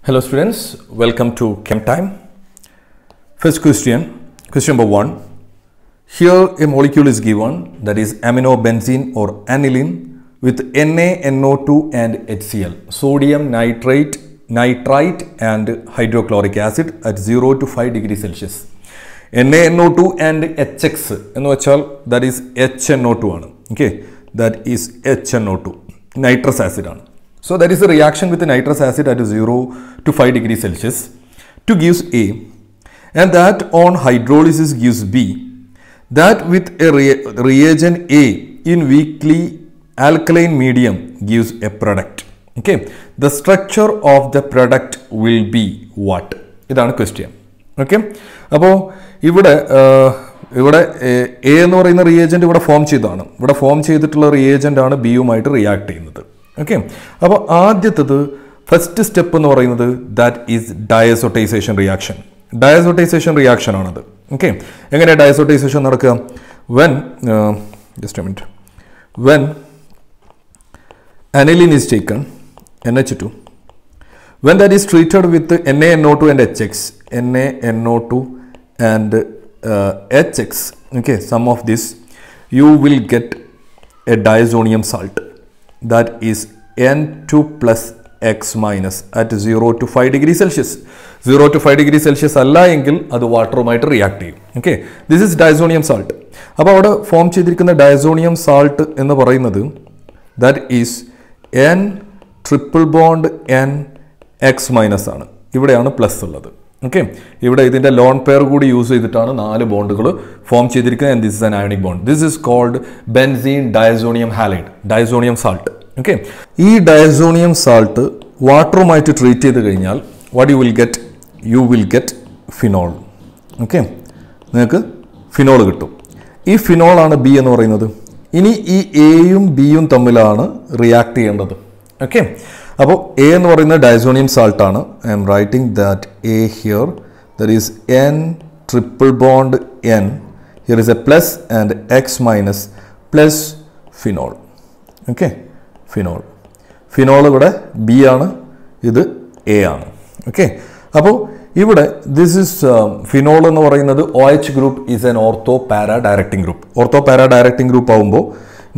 Hello students, welcome to Chem Time. First question number 1. Here a molecule is given, that is aminobenzene or aniline with NaNO2 and HCl, sodium nitrite and hydrochloric acid at 0 to 5 degrees Celsius. NaNO2 and HX, that is HNO2. Okay, that is HNO2, nitrous acid. So that is a reaction with the nitrous acid at 0 to 5 degrees Celsius to gives A, and that on hydrolysis gives B, that with a reagent A in weakly alkaline medium gives a product. Okay, the structure of the product will be what? Idana question. Okay, അപ്പോൾ ഇവിടെ A എന്ന് പറയുന്ന reagent ഇവിടെ form ചെയ്തതാണ്. ഇവിടെ form ചെയ്തിട്ടുള്ള reagent ആണ് B യുമായിട്ട് react ചെയ്യുന്നത്. Okay, അപ്പോൾ ആദ്യത്തേത് ഫസ്റ്റ് സ്റ്റെപ്പ് എന്ന് പറയുന്നത് that is diazotization reaction. Diazotization reaction ആണത്. Okay, എങ്ങനെ diazotization നടക്കുക? When just a minute. When aniline is taken, NH2, when that is treated with NaNO2 and HX, NaNO2 and HX, okay, some of this, you will get a diazonium salt, that is N2 plus X minus at 0 to 5 degrees Celsius. 0 to 5 degrees Celsius alla engil adu waterumayitte react cheyum. Okay, this is diazonium salt. appo avada form cheydirikkunna diazonium salt ennu parayunnathu that is N triple bond N X minus aanu. Ivideyaanu plus ullathu. Okay, ഇവിടെ ഇതിന്റെ lone pair കൂടി use ചെയ്തിട്ടാണ് 4 ബോണ്ടുകൾ form ചെയ്തിരിക്കുന്നത്, and this is an ionic bond. This is called benzene diazonium halide, diazonium salt. Okay, ഈ diazonium salt വാട്ടറുമായിട്ട് treat ചെയ്ത് കഴിഞ്ഞാൽ what you will get phenol. Okay, നിങ്ങൾക്ക് ഫിനോൾ കിട്ടും. ഈ ഫിനോൾ ആണ് B എന്ന് പറയുന്നത്. ഇനി ഈ Aയും Bയും തമ്മിലാണ് റിയാക്ട് ചെയ്യേണ്ടത്. Okay, അപ്പോൾ A എന്ന് പറയുന്നത് ഡയസോണിയം സാൾട്ട് ആണ്. I M writing that A here, that is N triple bond N, here is A plus and X minus plus phenol. Okay, phenol ഇവിടെ B ആണ്, ഇത് A ആണ്. ഓക്കെ, അപ്പോൾ ഇവിടെ ദിസ് ഇസ് ഫിനോൾ എന്ന് പറയുന്നത് OH group is N ortho para directing group. Ortho para directing group ആകുമ്പോൾ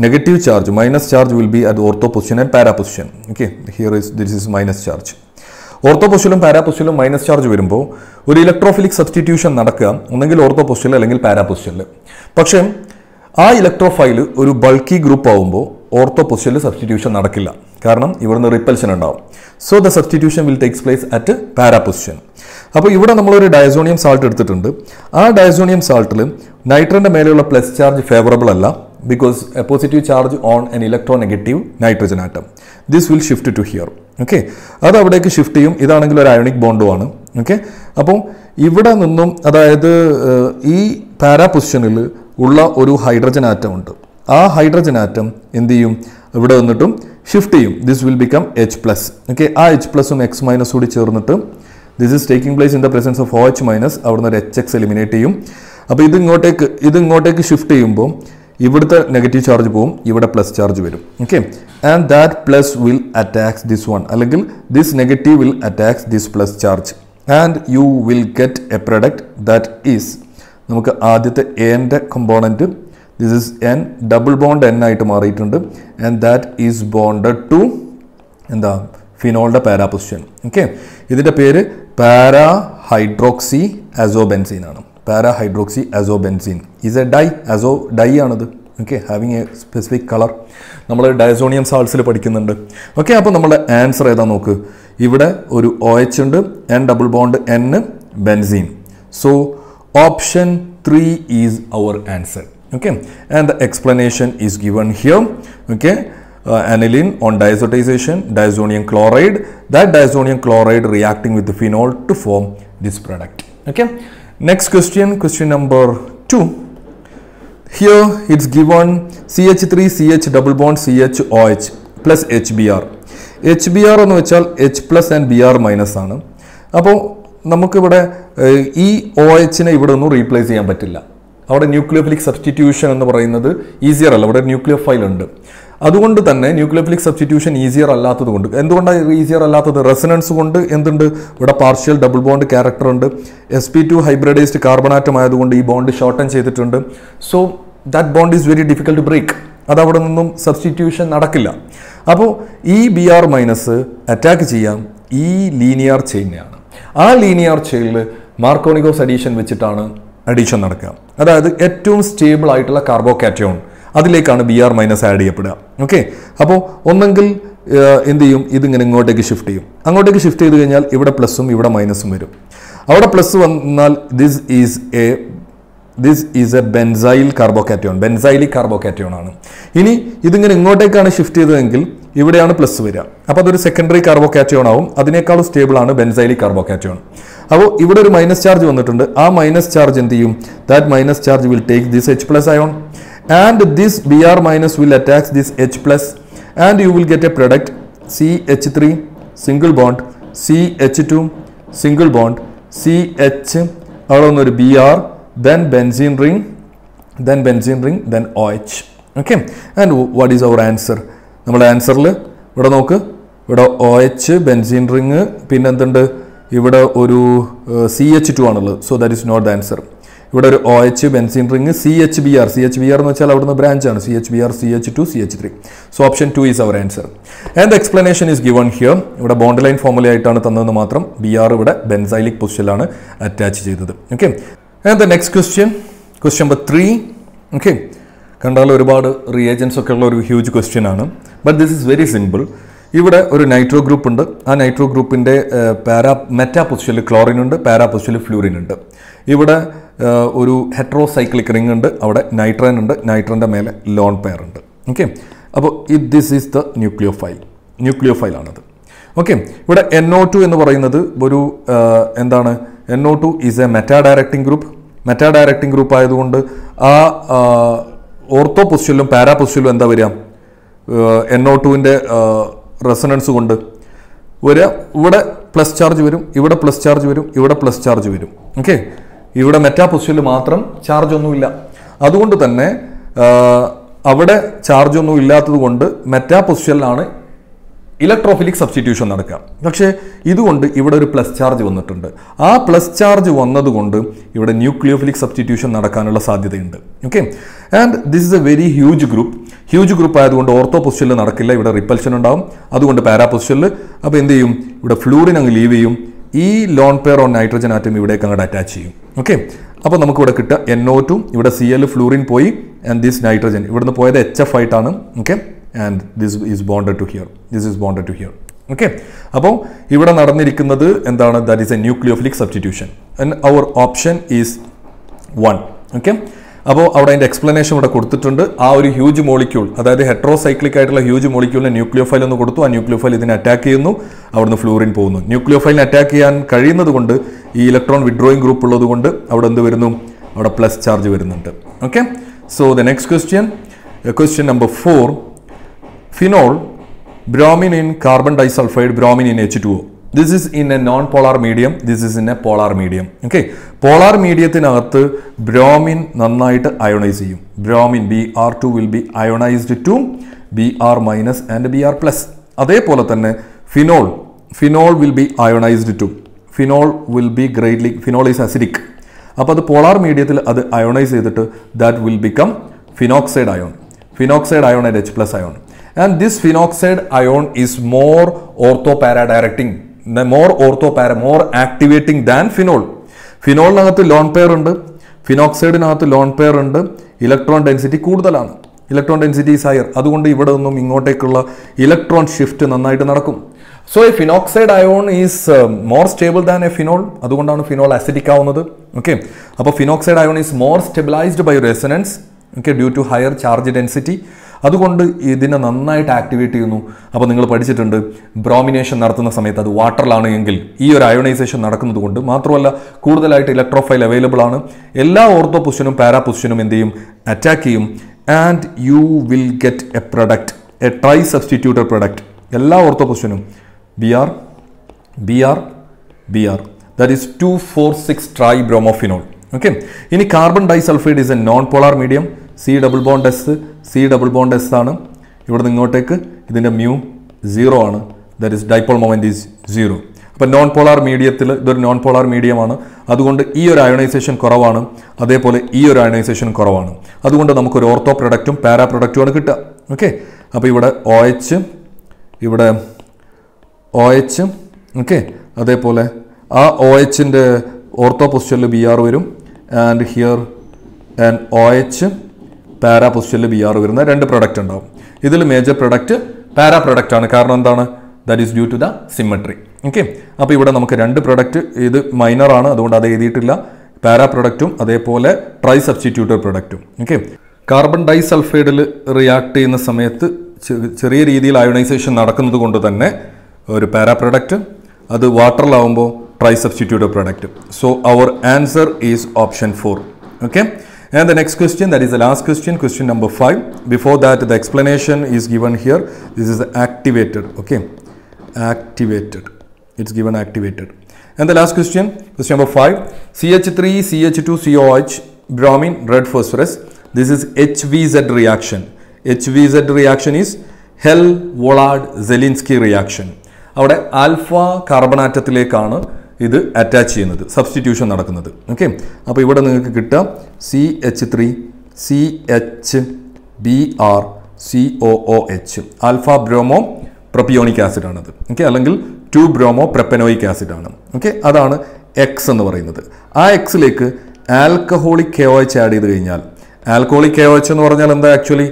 negative charge, minus charge will be at the ortho position and para position. Okay, this is minus charge. Ortho position and para position minus charge വരുമ്പോൾ ഒരു electrophilic substitution നടക്കുക ഒന്നെങ്കിൽ ortho പൊസിഷനിൽ അല്ലെങ്കിൽ para പൊസിഷനിൽ. പക്ഷേ ആ ഇലക്ട്രോഫൈൽ ഒരു ബൾക്കി ഗ്രൂപ്പ് ആകുമ്പോൾ ഓർത്തോ പൊസിഷനിൽ സബ്സ്റ്റിറ്റ്യൂഷൻ നടക്കില്ല, കാരണം ഇവിടുന്ന് റിപ്പൽഷൻ ഉണ്ടാവും. So the substitution will takes place at para position. അപ്പോൾ ഇവിടെ നമ്മളൊരു ഡയസോണിയം സാൾട്ട് എടുത്തിട്ടുണ്ട്. ആ ഡയസോണിയം സാൾട്ടിൽ നൈട്രന്റെ മേലെയുള്ള പ്ലസ് ചാർജ് ഫേവറബിൾ അല്ല, because a positive charge on an electronegative nitrogen atom. This will shift to here. Okay, അത് അവിടേക്ക് ഷിഫ്റ്റ് ചെയ്യും. ഇതാണെങ്കിൽ ഒരു അയോണിക് ബോണ്ടും ആണ്. ഓക്കെ, അപ്പോൾ ഇവിടെ നിന്നും അതായത് ഈ പാരാ പൊസിഷനിൽ ഉള്ള ഒരു ഹൈഡ്രജൻ ആറ്റം ഉണ്ട്. ആ ഹൈഡ്രജൻ ആറ്റം എന്ത് ചെയ്യും, ഇവിടെ വന്നിട്ടും ഷിഫ്റ്റ് ചെയ്യും. This will become H plus. Okay, ആ H പ്ലസും X മൈനസ് കൂടി ചേർന്നിട്ട് this is taking place in the presence of OH minus, അവിടുന്ന് ഒരു HX എലിമിനേറ്റ് ചെയ്യും. അപ്പോൾ ഇത് ഇങ്ങോട്ടേക്ക് ഷിഫ്റ്റ് ചെയ്യുമ്പോൾ ഇവിടുത്തെ നെഗറ്റീവ് ചാർജ് പോവും, ഇവിടെ പ്ലസ് ചാർജ് വരും. Okay, and that plus will attacks this one, അല്ലെങ്കിൽ this negative will attacks this plus charge, and you will get a product that is, നമുക്ക് ആദ്യത്തെ എൻ്റെ component this is N double bond N ആയിട്ട് മാറിയിട്ടുണ്ട്, and that is bonded to എന്താ ഫിനോളിൻ്റെ para position. Okay, ഇതിൻ്റെ പേര് പാരാ ഹൈഡ്രോക്സി അസോബെൻസീൻ ആണ്. Para hydroxy azobenzene is a dye ആണത്. Okay, having a specific colour. നമ്മൾ ഡയസോണിയം സാൾട്ട്സിൽ പഠിക്കുന്നുണ്ട്. ഓക്കെ, അപ്പോൾ നമ്മുടെ ആൻസർ ഏതാ നോക്ക്. ഇവിടെ ഒരു OH ഉണ്ട്, N double bond N benzene. So option 3 is our answer. Okay, and the explanation is given here. Okay, aniline on diazotization, diazonium chloride, that diazonium chloride reacting with the phenol to form this product. Okay, next question number 2. Here it's given CH3 CH double bond CHOH plus HBr. HBr എന്ന് വെച്ചാൽ H plus and Br minus ആണ്. അപ്പോൾ നമുക്കിവിടെ ഈ OHനെ ഇവിടെ ഒന്നും replace ചെയ്യാൻ പറ്റില്ല. അവിടെ ന്യൂക്ലിയോഫിലിക് സബ്സ്റ്റിറ്റ്യൂഷൻ എന്ന് പറയുന്നത് ഈസിയർ അല്ല, അവിടെ ന്യൂക്ലിയോഫൈൽ ഉണ്ട്. അതുകൊണ്ട് തന്നെ ന്യൂക്ലിയോഫിലിക് സബ്സ്റ്റിറ്റ്യൂഷൻ ഈസിയർ അല്ലാത്തത് കൊണ്ട്, എന്തുകൊണ്ടാണ് ഈസിയർ അല്ലാത്തത്? റെസനൻസ് കൊണ്ട് എന്തുണ്ട്, ഇവിടെ പാർഷ്യൽ ഡബിൾ ബോണ്ട് ക്യാരക്ടർ ഉണ്ട്. sp2 ഹൈബ്രിഡൈസ്ഡ് കാർബൺ ആറ്റം ആയതുകൊണ്ട് ഈ ബോണ്ട് ഷോർട്ടൻ ചെയ്തിട്ടുണ്ട്. So that bond is very difficult to break. അതവിടെ നിന്നും സബ്സ്റ്റിറ്റ്യൂഷൻ നടക്കില്ല. അപ്പോൾ ഈ Br മൈനസ് അറ്റാക്ക് ചെയ്യാം ഈ ലീനിയർ ചെയിനെയാണ്. ആ ലീനിയർ ചെയിനിൽ മാർക്കോണിക്കോസ് അഡീഷൻ വെച്ചിട്ടാണ് അഡീഷൻ നടക്കുക. അതായത് ഏറ്റവും സ്റ്റേബിൾ ആയിട്ടുള്ള കാർബോകാറ്റയോൺ അതിലേക്കാണ് Br മൈനസ് ആഡ് ചെയ്യപ്പെടുക. ഓക്കെ, അപ്പോൾ ഒന്നെങ്കിൽ എന്ത് ചെയ്യും, ഇതിങ്ങനെ ഇങ്ങോട്ടേക്ക് ഷിഫ്റ്റ് ചെയ്യും. അങ്ങോട്ടേക്ക് ഷിഫ്റ്റ് ചെയ്ത് കഴിഞ്ഞാൽ ഇവിടെ പ്ലസും ഇവിടെ മൈനസും വരും. അവിടെ പ്ലസ് വന്നാൽ this is A benzyl carbocation, benzylic carbocation ആണ്. ഇനി ഇതിങ്ങനെ ഇങ്ങോട്ടേക്കാണ് ഷിഫ്റ്റ് ചെയ്തതെങ്കിൽ ഇവിടെയാണ് പ്ലസ് വരിക. അപ്പോൾ അതൊരു സെക്കൻഡറി കാർബോകാറ്റയോൺ ആവും. അതിനേക്കാളും സ്റ്റേബിൾ ആണ് ബെൻസൈലിക് കാർബോകാറ്റയോൺ. അപ്പോൾ ഇവിടെ ഒരു മൈനസ് ചാർജ് വന്നിട്ടുണ്ട്. ആ മൈനസ് ചാർജ് എന്ത് ചെയ്യും, that minus charge will take this H plus ion and this Br minus will attack this H plus and you will get a product CH3 single bond, CH2 single bond, CH അവിടെ ഒന്നൊരു Br, then benzene ring, then OH. Okay, and what is our answer? നമ്മുടെ ആൻസറിൽ ഇവിടെ നോക്ക്, ഇവിടെ OH, benzene ring, പിന്നെ എന്തുണ്ട്, ഇവിടെ ഒരു CH2 ആണുള്ളത്. So that is not the answer. ഇവിടെ ഒരു OH, ബെൻസീൻ റിങ്, CHBr എന്ന് വെച്ചാൽ അവിടുന്ന് ബ്രാഞ്ചാണ്, CHBr, CH2, CH3. So option 2 is our answer. And the explanation is given here. ഇവിടെ ബോണ്ട് ലൈൻ ഫോർമുല ആയിട്ടാണ് തന്നതെന്ന് മാത്രം. Br ഇവിടെ ബെൻസൈലിക് പൊസിഷനിലാണ് അറ്റാച്ച് ചെയ്തത്. Okay, and the next question number 3. Okay, കണ്ടാൽ ഒരുപാട് റിയേജൻസ് ഒക്കെ ഉള്ള ഒരു ഹ്യൂജ് ക്വസ്റ്റ്യൻ ആണ്. But this is very simple. ഇവിടെ ഒരു നൈട്രോ ഗ്രൂപ്പ് ഉണ്ട്. ആ നൈട്രോ ഗ്രൂപ്പിൻ്റെ മെറ്റാ പൊസിഷനിൽ ക്ലോറിൻ ഉണ്ട്, പാരാ പൊസിഷനിൽ ഫ്ലൂറിൻ ഉണ്ട്. ഇവിടെ ഒരു ഹെട്രോസൈക്ലിക് റിംഗ് ഉണ്ട്, അവിടെ നൈട്രൻ ഉണ്ട്, നൈട്രൻ്റെ മേലെ ലോൺ പെയർ ഉണ്ട്. ഓക്കെ, അപ്പോൾ ദിസ് ഈസ് ദ ന്യൂക്ലിയോഫൈൽ ആണത്. ഓക്കെ, ഇവിടെ NO2 എന്ന് പറയുന്നത് ഒരു എന്താണ്, NO2 is A meta directing group ആയതുകൊണ്ട് ആ ഓർത്തോ പൊസിഷനിലും പാരാ പൊസിഷനിലും എന്താ വരിക, NO2ൻ്റെ റെസണൻസ് കൊണ്ട് വരിക. ഇവിടെ പ്ലസ് ചാർജ് വരും, ഇവിടെ പ്ലസ് ചാർജ് വരും, ഇവിടെ പ്ലസ് ചാർജ് വരും. ഓക്കെ, ഇവിടെ മെറ്റാ പൊസിഷനിൽ മാത്രം ചാർജ് ഒന്നുമില്ല. അതുകൊണ്ട് തന്നെ അവിടെ ചാർജ് ഒന്നും ഇല്ലാത്തത് കൊണ്ട് മെറ്റാ പൊസിഷനിലാണ് ഇലക്ട്രോഫിലിക് സബ്സ്റ്റിറ്റ്യൂഷൻ നടക്കുക. പക്ഷേ ഇതുകൊണ്ട് ഇവിടെ ഒരു പ്ലസ് ചാർജ് വന്നിട്ടുണ്ട്. ആ പ്ലസ് ചാർജ് വന്നതുകൊണ്ട് ഇവിടെ ന്യൂക്ലിയോഫിലിക് സബ്സ്റ്റിറ്റ്യൂഷൻ നടക്കാനുള്ള സാധ്യതയുണ്ട്. Okay, and this is A very huge group ആയതുകൊണ്ട് ഓർത്തോ പൊസിഷനിൽ നടക്കില്ല, ഇവിടെ റിപ്പൽഷൻ ഉണ്ടാവും. അതുകൊണ്ട് പാരാ പൊസിഷനിൽ. അപ്പോൾ എന്ത് ചെയ്യും, ഇവിടെ ഫ്ലൂറിൻ അങ്ങ് ലീവ് ചെയ്യും. ഈ lone pair on nitrogen atom ഇവിടേക്ക് അങ്ങോട്ട് അറ്റാച്ച് ചെയ്യും. ഓക്കെ, അപ്പോൾ നമുക്ക് ഇവിടെ കിട്ടുക NO2, ഇവിടെ Cl ഫ്ലൂറിൻ പോയി, ആൻഡ് ദിസ് നൈട്രജൻ ഇവിടുന്ന് പോയത് HF ആയിട്ടാണ്. Okay, and this is bonded to here. Okay, അപ്പോൾ ഇവിടെ നടന്നിരിക്കുന്നത് എന്താണ്, that is a nucleophilic substitution and our option is 1. Okay, അപ്പോൾ അവിടെ അതിൻ്റെ എക്സ്പ്ലനേഷൻ ഇവിടെ കൊടുത്തിട്ടുണ്ട്. ആ ഒരു ഹ്യൂജ് മോളിക്യൂൾ, അതായത് ഹെട്രോസൈക്ലിക് ആയിട്ടുള്ള ഹ്യൂജ് മോളിക്യൂളിന് ന്യൂക്ലിയോഫൈൽ എന്ന് കൊടുത്തു. ആ ന്യൂക്ലിയോഫൈൽ ഇതിനെ അറ്റാക്ക് ചെയ്യുന്നു, അവിടുന്ന് ഫ്ലൂറിൻ പോകുന്നു. ന്യൂക്ലിയോഫൈലിനെ അറ്റാക്ക് ചെയ്യാൻ കഴിയുന്നത് കൊണ്ട്, ഈ ഇലക്ട്രോൺ വിഡ്രോയിങ് ഗ്രൂപ്പ് ഉള്ളത് കൊണ്ട് അവിടെ എന്ത് വരുന്നു, അവിടെ പ്ലസ് ചാർജ് വരുന്നുണ്ട്. Okay, so the next question number 4. Phenol, bromine in carbon disulfide, bromine in H2O. This is in a non-polar medium. This is in a polar medium. Okay, polar mediumത്തിനകത്ത് bromine നന്നായിട്ട് ionise ചെയ്യും. Bromine Br2 will be ionized to Br minus and Br plus. അതേപോലെ തന്നെ phenol will be ionized to. Phenol is acidic. അപ്പോൾ അത് polar മീഡിയത്തിൽ അത് ionise ചെയ്തിട്ട് that will become phenoxide ion and H plus ion. And this phenoxide ion is more activating than phenol. ഫിനോളിനകത്ത് lone pair ഉണ്ട്, ഫിനോക്സൈഡിനകത്ത് ലോൺ പെയർ ഉണ്ട്, electron density കൂടുതലാണ്, ഇലക്ട്രോൺ ഡെൻസിറ്റി ഈസ് ഹയർ. അതുകൊണ്ട് ഇവിടെ നിന്നും ഇങ്ങോട്ടേക്കുള്ള ഇലക്ട്രോൺ ഷിഫ്റ്റ് നന്നായിട്ട് നടക്കും. So a phenoxide ion is more stable than a phenol. അതുകൊണ്ടാണ് ഫിനോൾ അസിഡിക് ആവുന്നത്. ഓക്കെ, അപ്പോൾ phenoxide ion is more stabilised by resonance. Okay, due to higher charge density. അതുകൊണ്ട് ഇതിനെ നന്നായിട്ട് ആക്ടിവേറ്റ് ചെയ്യുന്നു. അപ്പോൾ നിങ്ങൾ പഠിച്ചിട്ടുണ്ട്, ബ്രോമിനേഷൻ നടത്തുന്ന സമയത്ത് അത് വാട്ടറിലാണ് എങ്കിൽ ഈ ഒരു അയോണൈസേഷൻ നടക്കുന്നത് കൊണ്ട്, മാത്രമല്ല കൂടുതലായിട്ട് ഇലക്ട്രോഫൈൽ അവൈലബിൾ ആണ്. എല്ലാ ഓർത്തോ പൊസിഷനും പാരാ പൊസിഷനും എന്ത് ചെയ്യും, അറ്റാക്ക് ചെയ്യും. And you will get a product, a tri substituted product. എല്ലാ ഓർത്തോ പൊസിഷനും Br, that is 2,4,6 tribromophenol. Okay. ഇനി carbon disulphide is a non polar medium. C double bond S ആണ്. ഇവിടെ നിന്ന് ഇങ്ങോട്ടേക്ക് ഇതിൻ്റെ മ്യൂ 0 ആണ്. That is dipole moment is 0. അപ്പോൾ നോൺ പോളാർ മീഡിയത്തിൽ ഇതൊരു നോൺ പോളാർ മീഡിയമാണ്. അതുകൊണ്ട് ഈ ഒരു അയോണൈസേഷൻ കുറവാണ്, അതേപോലെ ഈ ഒരു അയോണൈസേഷൻ കുറവാണ്. അതുകൊണ്ട് നമുക്കൊരു ഓർത്തോ പ്രൊഡക്റ്റും പാരാ പ്രൊഡക്റ്റുമാണ് കിട്ടുക. ഓക്കെ. അപ്പോൾ ഇവിടെ OH, ഇവിടെ OH, ഓക്കെ. അതേപോലെ ആ OHൻ്റെ ഓർത്തോ പൊസിഷനിൽ Br വരും. And here and OH para പൊസിഷനിൽ Br വരുന്ന 2 പ്രൊഡക്റ്റ് ഉണ്ടാവും. ഇതിൽ മേജർ പ്രൊഡക്റ്റ് പാരാ പ്രൊഡക്റ്റ് ആണ്. കാരണം എന്താണ്? That is due to the symmetry. Okay. അപ്പോൾ ഇവിടെ നമുക്ക് 2 പ്രൊഡക്റ്റ്, ഇത് മൈനർ ആണ്, അതുകൊണ്ട് അത് എഴുതിയിട്ടില്ല. പാരാ പ്രൊഡക്റ്റും അതേപോലെ ട്രൈ സബ്സ്റ്റിറ്റ്യൂട്ടഡ് പ്രൊഡക്റ്റും. ഓക്കെ. കാർബൺ ഡൈസൾഫൈഡിൽ റിയാക്ട് ചെയ്യുന്ന സമയത്ത് ചെറിയ രീതിയിൽ അയോണൈസേഷൻ നടക്കുന്നത് കൊണ്ട് തന്നെ ഒരു പാരാ പ്രൊഡക്റ്റ്, അത് വാട്ടറിലാവുമ്പോൾ tri substituted product. So our answer is option 4. Okay. And the next question, that is the last question, question number 5. Before that, the explanation is given here. This is activated. Okay. Activated. It's given activated. And the last question, question number 5. CH3, CH2, COH, bromine, red phosphorus. This is HVZ reaction. HVZ reaction is Hell-Vollard-Zelinsky reaction. അവിടെ alpha കാർബണാറ്റത്തിലേക്കാണ് ഇത് attach ചെയ്യുന്നത്, substitution നടക്കുന്നത്. Okay. അപ്പോൾ ഇവിടെ നിങ്ങൾക്ക് കിട്ടുക CH3 CHBr COOH, alpha bromo propionic acid ആണത്. Okay. അല്ലെങ്കിൽ 2 ബ്രോമോ പ്രൊപ്പനോയിക് ആസിഡ് ആണ്. ഓക്കെ. അതാണ് എക്സ് എന്ന് പറയുന്നത്. ആ എക്സിലേക്ക് ആൽക്കഹോളിക് KOH ആഡ് ചെയ്ത് കഴിഞ്ഞാൽ, ആൽക്കഹോളിക് KOH എന്ന് പറഞ്ഞാൽ എന്താ? ആക്ച്വലി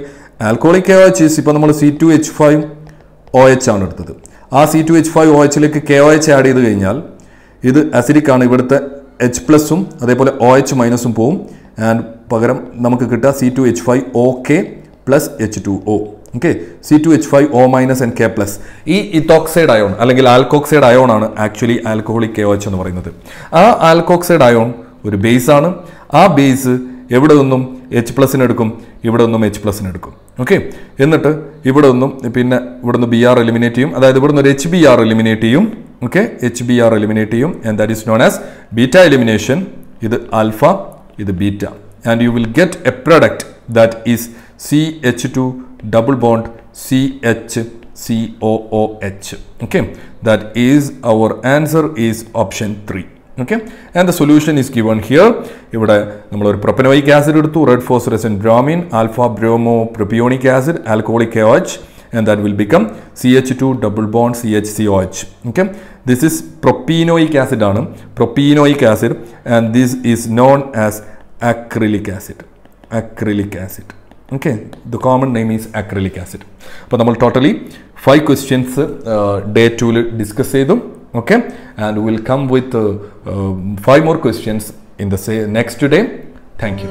ആൽക്കഹോളിക് KOH ഇപ്പോൾ നമ്മൾ C2H5OH ആണ് എടുത്തത്. ആ C2H5OHലേക്ക് KOH ആഡ് ചെയ്ത് കഴിഞ്ഞാൽ ഇത് അസിഡിക് ആണ്. ഇവിടുത്തെ H+ഉം അതേപോലെ OH- പോവും. ആൻഡ് പകരം നമുക്ക് കിട്ടുക C2H5OK + H2O. Okay. C2H5O- and K+. ഈ ഇത്തോക്സൈഡ് അയോൺ അല്ലെങ്കിൽ ആൽക്കോക്സൈഡ് അയോൺ ആണ് ആക്ച്വലി ആൽക്കഹോളിക് KOH എന്ന് പറയുന്നത്. ആ ആൽക്കോക്സൈഡ് അയോൺ ഒരു ബേസ് ആണ്. ആ ബേസ് എവിടെ നിന്നും H+ എടുക്കും, ഇവിടെ നിന്നും H+ എടുക്കും. ഓക്കെ. എന്നിട്ട് ഇവിടെ നിന്നും പിന്നെ ഇവിടെ നിന്ന് Br എലിമിനേറ്റ് ചെയ്യും. അതായത് ഇവിടെ നിന്ന് ഒരു HBr എലിമിനേറ്റ് ചെയ്യും. ഓക്കെ. HBr എലിമിനേറ്റ് ചെയ്യും. And that is known as beta elimination. ഇത് ആൽഫ, ഇത് beta. And you will get a product that is CH2 double bond CH-COOH. Okay. That is our answer is option 3. Okay. And the solution is given here. ഇവിടെ നമ്മൾ ഒരു propanoic acid എടുത്തു, red phosphorus and bromine, alpha bromo propionic acid, alcoholic KOH, and that will become CH2 double bond CH-COH. Okay. This is propenoic acid ആണ്, propenoic acid, and this is known as acrylic acid. Acrylic acid. Okay. The common name is acrylic acid. അപ്പോൾ നമ്മൾ totally 5 questions day 2 discuss ചെയ്തു. Okay. And we will come with 5 more questions in the next day. Thank you.